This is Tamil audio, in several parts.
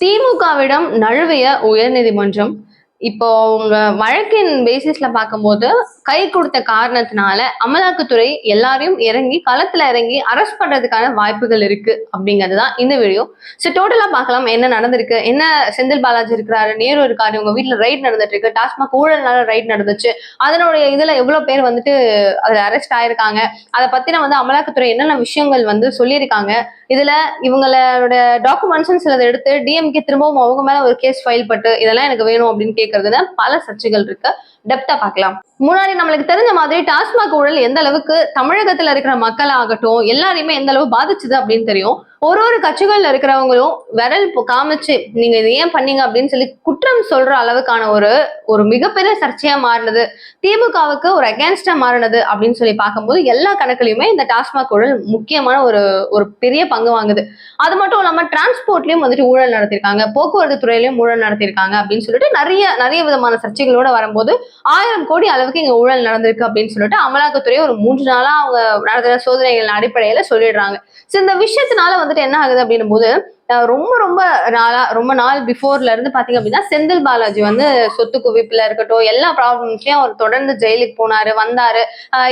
திமுகவிடம் நழுவிய உயர்நீதிமன்றம் இப்போ உங்க வழக்கின் பேசிஸ்ல பார்க்கும்போது கை கொடுத்த காரணத்தினால அமலாக்கத்துறை எல்லாரையும் இறங்கி களத்துல இறங்கி அரெஸ்ட் பண்றதுக்கான வாய்ப்புகள் இருக்கு அப்படிங்கிறதுதான் இந்த வீடியோ. ஸோ டோட்டலா பார்க்கலாம் என்ன நடந்திருக்கு, என்ன செந்தில் பாலாஜி இருக்கிறாரு, நேரு இருக்காரு, உங்க வீட்டுல ரைட் நடந்துட்டு இருக்கு, டாஸ்மாக் ஊழல்னால ரைட் நடந்துச்சு, அதனுடைய இதுல எவ்வளவு பேர் வந்துட்டு அதுல அரெஸ்ட் ஆயிருக்காங்க, அதை பத்தின அமலாக்கத்துறை என்னென்ன விஷயங்கள் சொல்லியிருக்காங்க, இதுல இவங்களோட டாக்குமெண்ட்ஸ் சிலதை எடுத்து டிஎம்கே திரும்பவும் அவங்க மேல ஒரு கேஸ் ஃபைல் பட்டு இதெல்லாம் எனக்கு வேணும் அப்படின்னு கேட்கறதுல பல சர்ச்சைகள் இருக்கு. டெப்தா பார்க்கலாம். முன்னாடி நம்மளுக்கு தெரிஞ்ச மாதிரி டாஸ்மாக் ஊழல் எந்த அளவுக்கு தமிழகத்துல இருக்கிற மக்கள் ஆகட்டும் எல்லாரையுமே எந்த அளவு பாதிச்சுது அப்படின்னு தெரியும். ஒரு கட்சிகள்ல இருக்கிறவங்களும் விரல் காமிச்சு நீங்க இதை ஏன் பண்ணீங்க அப்படின்னு சொல்லி குற்றம் சொல்ற அளவுக்கான ஒரு மிகப்பெரிய சர்ச்சையா மாறினது, திமுகவுக்கு ஒரு அகேன்ஸ்டா மாறினது அப்படின்னு சொல்லி பார்க்கும்போது எல்லா கணக்குலயுமே இந்த டாஸ்மாக் ஊழல் முக்கியமான ஒரு பெரிய பங்கு வாங்குது. அது மட்டும் இல்லாம டிரான்ஸ்போர்ட்லயும் ஊழல் நடத்திருக்காங்க, போக்குவரத்து துறையிலயும் ஊழல் நடத்திருக்காங்க அப்படின்னு சொல்லிட்டு நிறைய விதமான சர்ச்சைகளோட வரும்போது 1000 கோடி அளவுக்கு இங்க ஊழல் நடந்திருக்கு அப்படின்னு சொல்லிட்டு அமலாக்கத்துறை ஒரு 3 நாளா அவங்க நடத்துற சோதனைகள் அடிப்படையில சொல்லிடுறாங்க. சோ இந்த விஷயத்தினால என்ன ஆகுது அப்படின்னும் போது ரொம்ப நாள் பிஃபோர்ல இருந்து பாத்தீங்க அப்படின்னா செந்தில் பாலாஜி சொத்து குவிப்புல இருக்கட்டும் எல்லா ப்ராப்ளம்ஸ்லயும் அவர் தொடர்ந்து ஜெயிலுக்கு போனாரு, வந்தாரு,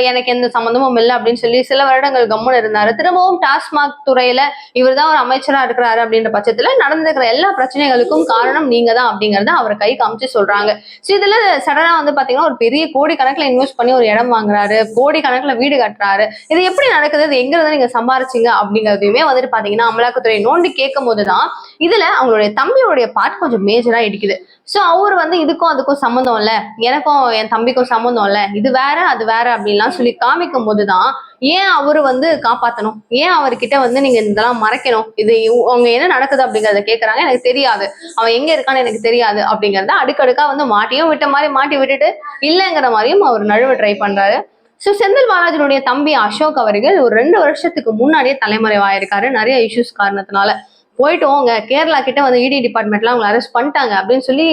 எனக்கு எந்த சம்மந்தமும் இல்லை அப்படின்னு சொல்லி சில வருடங்கள் கம்முன்னு இருந்தாரு. திரும்பவும் டாஸ்மாக் துறையில இவர் தான் ஒரு அமைச்சரா இருக்கிறாரு அப்படின்ற பட்சத்துல நடந்திருக்கிற எல்லா பிரச்சனைகளுக்கும் காரணம் நீங்க தான் அப்படிங்கறத அவர் கை காமிச்சு சொல்றாங்க. ஸோ இதுல சடனா பாத்தீங்கன்னா ஒரு பெரிய கோடி கணக்குல இன்வெஸ்ட் பண்ணி ஒரு இடம் வாங்குறாரு, கோடி கணக்குல வீடு கட்டுறாரு. இது எப்படி நடக்குது, இது எங்க இருந்தா நீங்க சம்பாரிச்சீங்க அப்படிங்கறதையுமே பாத்தீங்கன்னா அமலாக்கத்துறை நோண்டி கேட்கும் போதுதான் இதுல அவங்களுடைய தம்பியோடைய பார்ட் கொஞ்சம் மேஜரா இடிக்குது. சோ அவர் இதுக்கும் அதுக்கும் சம்மந்தம் இல்ல, எனக்கும் என் தம்பிக்கும் சம்மந்தம் இல்ல, இது வேற அது வேற அப்படின்லாம் சொல்லி காமிக்கும் போதுதான் ஏன் அவரு காப்பாத்தணும், ஏன் அவர்கிட்ட நீங்க இதெல்லாம் மறைக்கணும், இது அவங்க என்ன நடக்குது அப்படிங்கறத கேக்குறாங்க. எனக்கு தெரியாது, அவன் எங்க இருக்கான்னு எனக்கு தெரியாது அப்படிங்கறத அடுக்கடுக்கா மாட்டியும் விட்ட மாதிரி மாட்டி விட்டுட்டு இல்லைங்கிற மாதிரியும் அவர் நழுவ ட்ரை பண்றாரு. சோ செந்தில் பாலாஜியுடைய தம்பி அசோக் அவர்கள் ஒரு 2 வருஷத்துக்கு முன்னாடியே தலைமறைவாயிருக்காரு நிறைய இஷ்யூஸ் காரணத்தினால. போயிட்டோங்க கேரளா கிட்ட இடி டிபார்ட்மெண்ட்ல அவங்க அரெஸ்ட் பண்ணிட்டாங்க அப்படின்னு சொல்லி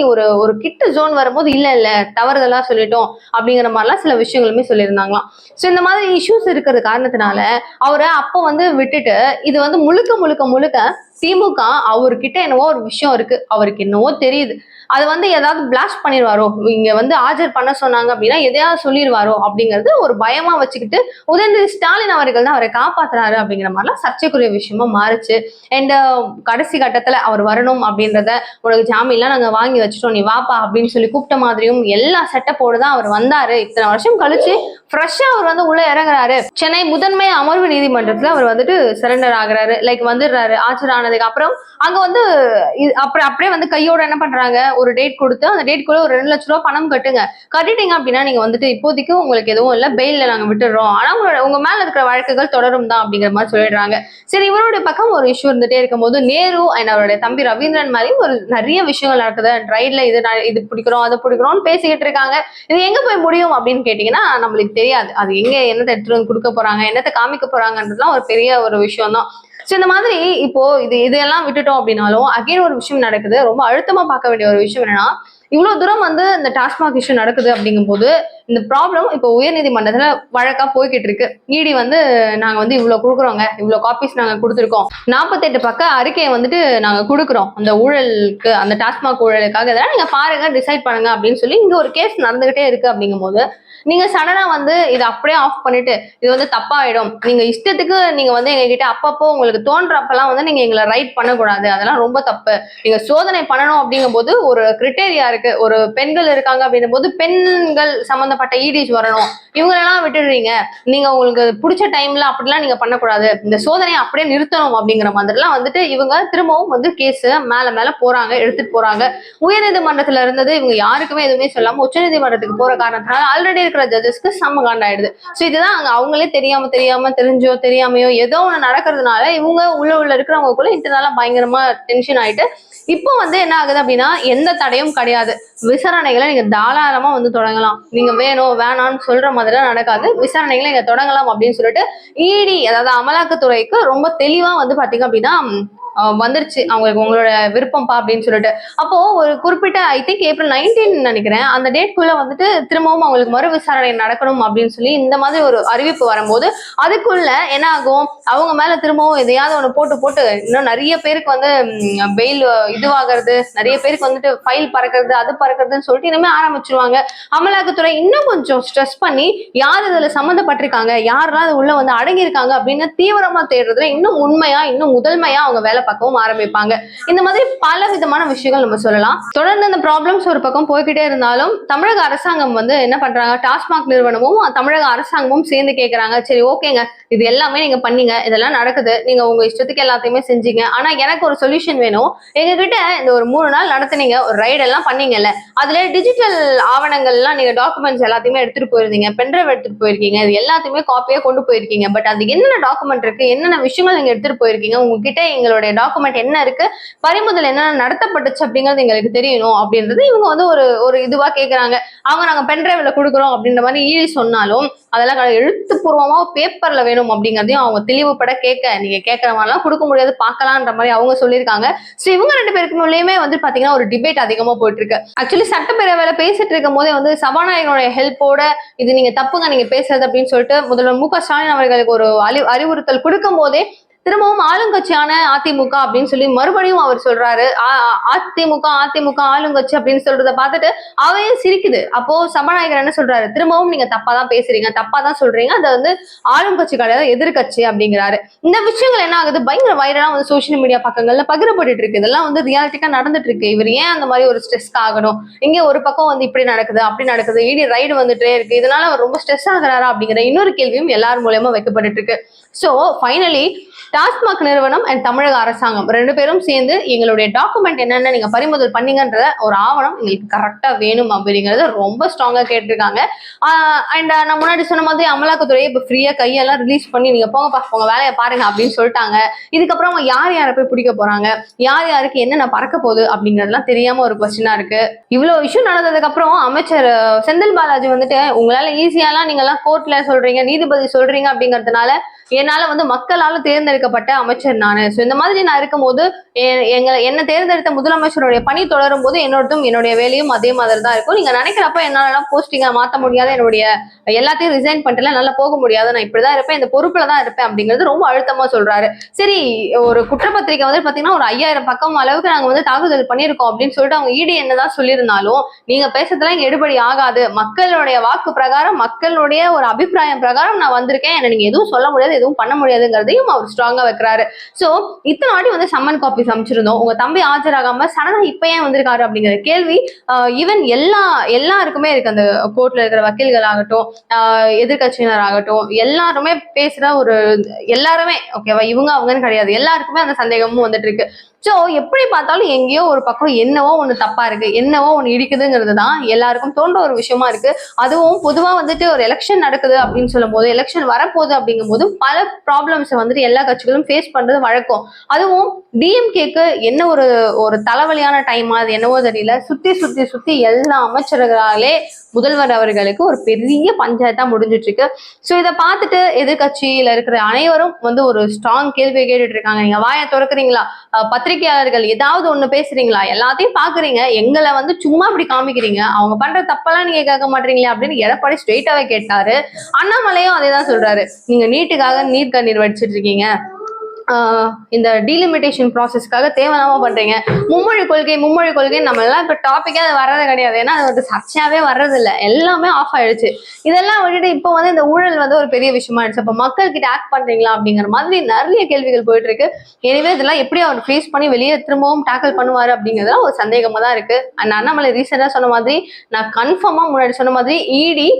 ஒரு கிட்ட ஜோன் வரும்போது இல்ல தவறுதலா சொல்லிட்டோம் அப்படிங்கிற மாதிரிலாம் சில விஷயங்களுமே சொல்லியிருந்தாங்களாம். சோ இந்த மாதிரி இஷ்யூஸ் இருக்கிறது காரணத்தினால அவரை அப்போ விட்டுட்டு இது முழுக்க முழுக்க முழுக்க திமுக அவர்கிட்ட என்னவோ ஒரு விஷயம் இருக்கு, அவருக்கு என்னவோ தெரியுது, அது ஏதாவது பிளாஸ்ட் பண்ணிடுவாரோ, இங்க ஆஜர் பண்ண சொன்னாங்க அப்படின்னா எதையாவது சொல்லிடுவாரோ அப்படிங்கிறது ஒரு பயமா வச்சுக்கிட்டு உதயநிதி ஸ்டாலின் அவர்கள் தான் அவரை காப்பாத்துறாரு அப்படிங்கிற மாதிரிலாம் சர்ச்சைக்குரிய விஷயமா மாறுச்சு. அண்ட் கடைசி கட்டத்துல அவர் வரணும் அப்படின்றத உனக்கு ஜாமீன்லாம் நாங்க வாங்கி வச்சுட்டோம் நீ வாப்பா அப்படின்னு சொல்லி கூப்பிட்ட மாதிரியும் எல்லா செட்டப்போடு தான் அவர் வந்தாரு. இத்தனை வருஷம் கழிச்சு ஃப்ரெஷ்ஷா அவர் உள்ள இறங்குறாரு. சென்னை முதன்மை அமர்வு நீதிமன்றத்துல அவர் சரண்டர் ஆகுறாரு, லைக் வந்துடுறாரு. ஆஜரானதுக்கு அப்புறம் அங்க அப்புறம் அப்படியே கையோட என்ன பண்றாங்க, ஒரு டேட் கொடுத்து அந்த டேட்குள்ள ஒரு 2 லட்சம் ரூபாய் பணம் கட்டுங்க, கட்டிட்டீங்க அப்படின்னா நீங்க இப்போதைக்கு உங்களுக்கு எதுவும் இல்லை, பெயில்ல நாங்க விட்டுடுறோம், ஆனா உங்க மேல இருக்கிற வழக்குகள் தொடரும் தான் அப்படிங்கிற மாதிரி சொல்லிடுறாங்க. சரி, இவருடைய பக்கம் ஒரு இஷ்யூ இருந்துட்டே இருக்கும் போது நேரு அண்ட் அவருடைய தம்பி ரவீந்திரன் மாதிரியும் ஒரு நிறைய விஷயங்கள் நடக்குது. ரைட்ல இது பிடிக்கிறோம் அதை பிடிக்கிறோம்னு பேசிக்கிட்டு இருக்காங்க. இது எங்க போய் முடியும் அப்படின்னு கேட்டீங்கன்னா நம்மளுக்கு தெரியாது. அது எங்க என்னத்தை எடுத்துட்டு கொடுக்க போறாங்க, என்னத்தை காமிக்க போறாங்கன்றதுலாம் ஒரு பெரிய ஒரு விஷயம் தான். சோ இந்த மாதிரி இப்போ இதெல்லாம் விட்டுட்டோம் அப்படின்னாலும் அகைன் ஒரு விஷயம் நடக்குது. ரொம்ப அழுத்தமா பார்க்க வேண்டிய ஒரு விஷயம் என்னன்னா, இவ்வளவு தூரம் இந்த டாஸ்மாக் இஷ்யூ நடக்குது அப்படிங்கும் போது இந்த ப்ராப்ளம் இப்போ உயர்நீதிமன்றத்துல வழக்கா போய்கிட்டு இருக்கு. இடி நாங்க இவ்வளவு கொடுக்குறோங்க, இவ்வளவு காப்பீஸ் நாங்க கொடுத்துருக்கோம், 48 பக்க அறிக்கையை நாங்க கொடுக்குறோம் அந்த ஊழலுக்கு, அந்த டாஸ்மாக் ஊழலுக்காக, இதெல்லாம் நீங்க பாருங்க, டிசைட் பண்ணுங்க அப்படின்னு சொல்லி இங்க ஒரு கேஸ் நடந்துகிட்டே இருக்கு. அப்படிங்கும் போது நீங்க சடனா இதை அப்படியே ஆஃப் பண்ணிட்டு இது தப்பாயிடும், நீங்க இஷ்டத்துக்கு நீங்க எங்க கிட்ட அப்பப்போ உங்களுக்கு தோன்றப்பெல்லாம் நீங்க எங்களை ரைட் பண்ணக்கூடாது, அதெல்லாம் ரொம்ப தப்பு, நீங்க சோதனை பண்ணணும் அப்படிங்கும் போது ஒரு கிரிட்டேரியா இருக்கு. ஒரு பெண்கள் இருக்காங்க அப்படின்னும் போது பெண்கள் சம்பந்தப்பட்ட இடிஸ் வரணும், இவங்களெல்லாம் விட்டுடுறீங்க, நீங்க உங்களுக்கு பிடிச்ச டைம்ல அப்படிலாம் நீங்க பண்ணக்கூடாது, இந்த சோதனையை அப்படியே நிறுத்தணும் அப்படிங்கிற மாதிரிலாம் இவங்க திரும்பவும் கேஸ் மேல போறாங்க, எடுத்துட்டு போறாங்க. உயர்நீதிமன்றத்துல இருந்தது இவங்க யாருக்குமே எதுவுமே சொல்லாம உச்ச நீதிமன்றத்துக்கு போற காரணத்தினால ஆல்ரெடி இருக்கிற ஜட்ஜஸ்க்கு செம்ம காண்டாயிடுது. சோ இதுதான் அவங்களே தெரியாம தெரிஞ்சோ தெரியாமையோ ஏதோ ஒண்ணு நடக்கிறதுனால இவங்க உள்ள இருக்கிறவங்களுக்குள்ள இன்டர்னலா பயங்கரமா டென்ஷன் ஆயிட்டு இப்போ என்ன ஆகுது அப்படின்னா எந்த தடையும் கிடையாது, விசாரணைகளை நீங்க தாராளமா தொடங்கலாம், நீங்க வேணும் வேணாம்னு சொல்ற மாதிரி நடக்காது, விசாரணைகளை நீங்க தொடங்கலாம் அப்படின்னு சொல்லிட்டு இடி அதாவது அமலாக்கத்துறைக்கு ரொம்ப தெளிவா பாத்தீங்க அப்படின்னா வந்துருச்சு அவங்களுக்கு உங்களோட விருப்பம்ப்பா அப்படின்னு சொல்லிட்டு. அப்போ ஒரு குறிப்பிட்ட ஐ திங்க் ஏப்ரல் 19 நினைக்கிறேன் அந்த டேட்குள்ள வந்துட்டு திரும்பவும் அவங்களுக்கு மறு விசாரணை நடக்கணும் அப்படின்னு சொல்லி இந்த மாதிரி ஒரு அறிவிப்பு வரும்போது அதுக்குள்ள என்ன ஆகும், அவங்க மேல திரும்பவும் எதையாவது ஒண்ணு போட்டு போட்டு இன்னும் நிறைய பேருக்கு வந்து பெயில் இதுவாகிறது, நிறைய பேருக்கு வந்துட்டு ஃபைல் பறக்கிறது அது பறக்கிறதுன்னு சொல்லிட்டு இனிமே ஆரம்பிச்சிருவாங்க. அமலாக்கத்துறை இன்னும் கொஞ்சம் ஸ்ட்ரெஸ் பண்ணி யார் இதுல சம்மந்தப்பட்டிருக்காங்க, யாரெல்லாம் அது உள்ள வந்து அடங்கியிருக்காங்க அப்படின்னு தீவிரமா தேடுறதுல இன்னும் உண்மையா இன்னும் முதன்மையா அவங்க வேலை பார்க்கவும் ஆரம்பிப்பாங்க. இந்த மாதிரி பல விதமான விஷயங்கள் நம்ம சொல்லலாம். தொடர்ந்து இந்த ப்ராப்ளம்ஸ் ஒரு பக்கம் போய்கிட்டே இருந்தாலும் தமிழக அரசாங்கம் வந்து என்ன பண்றாங்க, டாஸ்மாக் நிறுவனமும் தமிழக அரசாங்கமும் சேர்ந்து கேட்கறாங்க, சரி ஓகேங்க இது எல்லாமே நீங்க பண்ணீங்க, இதெல்லாம் நடக்குது, நீங்க உங்க இஷ்டத்துக்கு எல்லாத்தையுமே செஞ்சீங்க, ஆனா எனக்கு ஒரு சொல்யூஷன் வேணும். எங்க கிட்ட இந்த ஒரு 3 நாள் நடத்துனீங்க, ஒரு ரைடு எல்லாம் பண்ணீங்கல்ல, அதுல டிஜிட்டல் ஆவணங்கள் எல்லாம் நீங்க டாக்குமெண்ட்ஸ் எல்லாத்தையுமே எடுத்துட்டு போயிருந்தீங்க, பென்ட்ரைவ் எடுத்துட்டு போயிருக்கீங்க, இது எல்லாத்தையுமே காப்பியா கொண்டு போயிருக்கீங்க. பட் அது என்னென்ன டாக்குமெண்ட் இருக்கு, என்னென்ன விஷயங்கள் நீங்க எடுத்துட்டு போயிருக்கீங்க, உங்ககிட்ட எங்களுடைய டாக்குமெண்ட் என்ன இருக்கு, பறிமுதல் என்னென்ன நடத்தப்பட்டுச்சு அப்படிங்கிறது எங்களுக்கு தெரியணும் அப்படின்றது இவங்க வந்து ஒரு ஒரு இதுவா கேட்கறாங்க. அவங்க நாங்க பென்ட்ரைவ்ல கொடுக்குறோம் அப்படின்ற மாதிரி ஈழி சொன்னாலும் அதெல்லாம் எழுத்துப்பூர்வமா பேப்பர்ல வேணும் அப்படிங்கறதையும் அவங்க தெளிவுபட கேட்க, நீங்க கேட்கற மாதிரிலாம் கொடுக்க முடியாது பார்க்கலான்ற மாதிரி அவங்க சொல்லியிருக்காங்க. ஸோ இவங்க 2 பேருக்குள்ளேயுமே வந்து பாத்தீங்கன்னா ஒரு டிபேட் அதிகமா போயிட்டு இருக்கு. ஆக்சுவலி சட்டப்பேரவையில பேசிட்டு இருக்கும் போதே வந்து சபாநாயகனுடைய ஹெல்ப்போட இது நீங்க தப்புங்க நீங்க பேசுறது அப்படின்னு சொல்லிட்டு முதல்வர் மு.க.ஸ்டாலின் அவர்களுக்கு ஒரு அறிவுறுத்தல் கொடுக்கும் போதே திரும்பவும் ஆளுங்கட்சியான அதிமுக அப்படின்னு சொல்லி மறுபடியும் அவர் சொல்றாரு. அதிமுக ஆளுங்கட்சி அப்படின்னு சொல்றதை பார்த்துட்டு அவையும் சிரிக்குது. அப்போ சபாநாயகர் என்ன சொல்றாரு, திரும்பவும் நீங்க தப்பா தான் பேசுறீங்க, தப்பா தான் சொல்றீங்க, அது வந்து ஆளுங்கட்சி கிடையாது எதிர்கட்சி அப்படிங்கிறாரு. இந்த விஷயங்கள் என்ன ஆகுது, பயங்கர வைரலா வந்து சோசியல் மீடியா பக்கங்கள்ல பகிரப்பட்டு இருக்கு. இதெல்லாம் வந்து ரியாலிட்டிக்கா நடந்துட்டு இருக்கு. இவர் ஏன் அந்த மாதிரி ஒரு ஸ்ட்ரெஸ்க்கு ஆகணும், இங்க ஒரு பக்கம் வந்து இப்படி நடக்குது அப்படி நடக்குது, இடி ரைடு வந்துட்டே இருக்கு, இதனால அவர் ரொம்ப ஸ்ட்ரெஸ் ஆகுறாரா அப்படிங்கிற இன்னொரு கேள்வியும் எல்லார் மூலமா வைக்கப்பட்டு இருக்கு. சோ ஃபைனலி டாஸ்மாக் நிறுவனம் அண்ட் தமிழக அரசாங்கம் 2 பேரும் சேர்ந்து எங்களுடைய டாக்குமெண்ட் என்னென்ன நீங்க பறிமுதல் பண்ணீங்கன்ற ஒரு ஆவணம் எங்களுக்கு கரெக்டா வேணும் அப்படிங்கறத ரொம்ப ஸ்ட்ராங்கா கேட்டிருக்காங்க. அண்ட் நான் முன்னாடி சொன்ன மாதிரி அமலாக்கத்துறையை இப்ப ஃப்ரீயா கையெல்லாம் ரிலீஸ் பண்ணி நீங்க போங்கப்பா உங்க வேலையை பாருங்க அப்படின்னு சொல்லிட்டாங்க. இதுக்கப்புறம் அவங்க யாரை போய் பிடிக்க போறாங்க, யாருக்கு என்னென்ன பறக்க போகுது அப்படிங்கறதுலாம் தெரியாம ஒரு கொஸ்டினா இருக்கு. இவ்வளவு இஷ்யூ நடந்ததுக்கு அப்புறம் அமைச்சர் செந்தில் பாலாஜி வந்துட்டு உங்களால ஈஸியாலாம் நீங்க எல்லாம் கோர்ட்ல சொல்றீங்க, நீதிபதி சொல்றீங்க அப்படிங்கறதுனால என்னால வந்து மக்களால தேர்ந்தெடுக்கப்பட்ட அமைச்சர் நானு. ஸோ இந்த மாதிரி நான் இருக்கும்போது என்ன தேர்ந்தெடுத்த முதலமைச்சருடைய பணி தொடரும் போது என்னுடைய வேலையும் அதே மாதிரி தான் இருக்கும். நீங்க நினைக்கிறப்ப என்னால போஸ்டிங்கா மாத்த முடியாத, என்னுடைய எல்லாத்தையும் ரிசைன் பண்ணிட்டு என்னால போக முடியாது, நான் இப்படிதான் இருப்பேன், இந்த பொறுப்புல தான் இருப்பேன் அப்படிங்கிறது ரொம்ப அழுத்தமா சொல்றாரு. சரி ஒரு குற்றப்பத்திரிக்கை வந்து பாத்தீங்கன்னா ஒரு 5000 பக்கம் அளவுக்கு நாங்க வந்து தாக்குதல் பண்ணியிருக்கோம் அப்படின்னு சொல்லிட்டு அவங்க ஈடு என்னதான் சொல்லியிருந்தாலும் நீங்க பேசுறதுலாம் இங்க எடுபடி ஆகாது, மக்களுடைய வாக்கு பிரகாரம் மக்களுடைய ஒரு அபிப்பிராயம் பிரகாரம் நான் வந்திருக்கேன், என்ன நீங்க எதுவும் சொல்ல முடியாது எதுவும் பண்ண முடியாதுங்கிறதையும் அவர் ஸ்ட்ராங்கா வைக்கிறாரு. சோ இத்தனை வாட்டி வந்து சம்மன் காப்பி அமைச்சிருந்தோம், உங்க தம்பி ஆஜராகாம சடனா இப்ப ஏன் வந்திருக்காரு அப்படிங்கிற கேள்வி ஈவன் எல்லாருக்குமே இருக்கு. அந்த கோர்ட்ல இருக்கிற வக்கீல்கள் ஆகட்டும், எதிர்கட்சியினர் ஆகட்டும், எல்லாருமே பேசுற ஒரு எல்லாருமே ஓகேவா இவங்க அவங்கன்னு கிடையாது, எல்லாருக்குமே அந்த சந்தேகமும் வந்துட்டு இருக்கு. சோ எப்படி பார்த்தாலும் எங்கேயோ ஒரு பக்கம் என்னவோ ஒண்ணு தப்பா இருக்கு, என்னவோ ஒண்ணு இடிக்குதுங்கிறது தான் எல்லாருக்கும் தோன்ற ஒரு விஷயமா இருக்கு. அதுவும் பொதுவா வந்துட்டு ஒரு எலெக்ஷன் நடக்குது அப்படின்னு சொல்லும் போது, எலெக்ஷன் வரப்போகுது அப்படிங்கும் போது பல ப்ராப்ளம்ஸ் வந்துட்டு எல்லா கட்சிகளும் ஃபேஸ் பண்றது வழக்கம். அதுவும் டிஎம்கேக்கு என்ன ஒரு தலைவலியான டைமா அது என்னவோ தெரியல, சுத்தி எல்லா அமைச்சர்களாலே முதல்வர் அவர்களுக்கு ஒரு பெரிய பஞ்சாயத்தா முடிஞ்சிட்டு இருக்கு. சோ இதை பார்த்துட்டு எதிர்கட்சியில இருக்கிற அனைவரும் வந்து ஒரு ஸ்ட்ராங் கேள்வியை கேட்டுட்டு இருக்காங்க. நீங்க வாயை திறக்கிறீங்களா, பத்திரிகையாளர்கள் ஏதாவது ஒண்ணு பேசுறீங்களா, எல்லாத்தையும் பாக்குறீங்க, எங்களை வந்து சும்மா இப்படி காமிக்கிறீங்க, அவங்க பண்ற தப்பெல்லாம் நீங்க கேட்க மாட்டீங்களா அப்படின்னு எடப்பாடி ஸ்ட்ரெயிட்டாவே கேட்டாரு. அண்ணாமலையும் அதேதான் சொல்றாரு, நீங்க நீட்டுக்காக நீட் கண்ணீர் வடிச்சிட்டு இருக்கீங்க, இந்த டீலிமிட்டேஷன் ப்ராசஸ்க்காக தேவையில்லாம பண்றீங்க, மும்மொழி கொள்கை நம்ம எல்லாம் இப்ப டாபிக்கே அது வர்றது கிடையாது, ஏன்னா அது வந்து சர்ச்சையாவே வர்றது இல்லை, எல்லாமே ஆஃப் ஆயிடுச்சு. இதெல்லாம் விட்டுட்டு இப்போ வந்து இந்த ஊழல் வந்து ஒரு பெரிய விஷயமா ஆயிடுச்சு, அப்ப மக்கள் கிட்ட ஆக்ட் பண்றீங்களா அப்படிங்கிற மாதிரி நிறைய கேள்விகள் போயிட்டு இருக்கு. எனவே இதெல்லாம் எப்படி அவர் ஃபேஸ் பண்ணி வெளியே திரும்பவும் டேக்கிள் பண்ணுவாரு அப்படிங்கிறதுலாம் ஒரு சந்தேகமா தான் இருக்கு. அண்ட் அண்ணாமலை ரீசெண்டா சொன்ன மாதிரி நான் கன்ஃபார்மா முன்னாடி சொன்ன மாதிரி இடி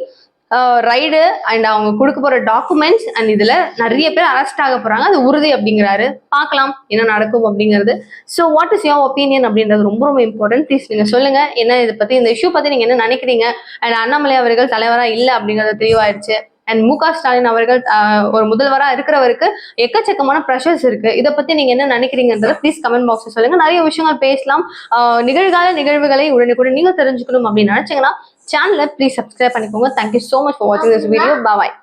ரைடு அண்ட் அவங்க கொடுக்க போற டாக்குமெண்ட்ஸ் அண்ட் இதுல நிறைய பேர் அரெஸ்ட் ஆக போறாங்க, அது உறுதி அப்படிங்கிறாரு. பார்க்கலாம் என்ன நடக்கும் அப்படிங்கிறது. So what is your opinion அப்படின்றது ரொம்ப ரொம்ப இம்பார்ட்டன்ட். ப்ளீஸ் நீங்க சொல்லுங்க என்ன இதை பத்தி, இந்த இஷ்யூ பத்தி நீங்க என்ன நினைக்கிறீங்க. அண்ட் அண்ணாமலை அவர்கள் தலைவரா இல்லை அப்படிங்கிறது தெளிவாயிருச்சு. அண்ட் மு.க.ஸ்டாலின் அவர்கள் ஒரு முதல்வரா இருக்கிறவருக்கு எக்கச்சக்கமான ப்ரெஷர்ஸ் இருக்கு. இதை பத்தி நீங்க என்ன நினைக்கிறீங்கன்றத ப்ளீஸ் கமெண்ட் பாக்ஸ்ல சொல்லுங்க. நிறைய விஷயங்கள் பேசலாம். நிகழ்கால நிகழ்வுகளை உடனுக்குடன் நீங்க தெரிஞ்சுக்கணும் அப்படின்னு நினைச்சீங்கன்னா சேனலை ப்ளீஸ் சப்ஸ்கிரைப் பண்ணிக்கோங்க. தேங்க்யூ ஸோ மச் ஃபார் வாட்சிங் திஸ் வீடியோ. பாய்.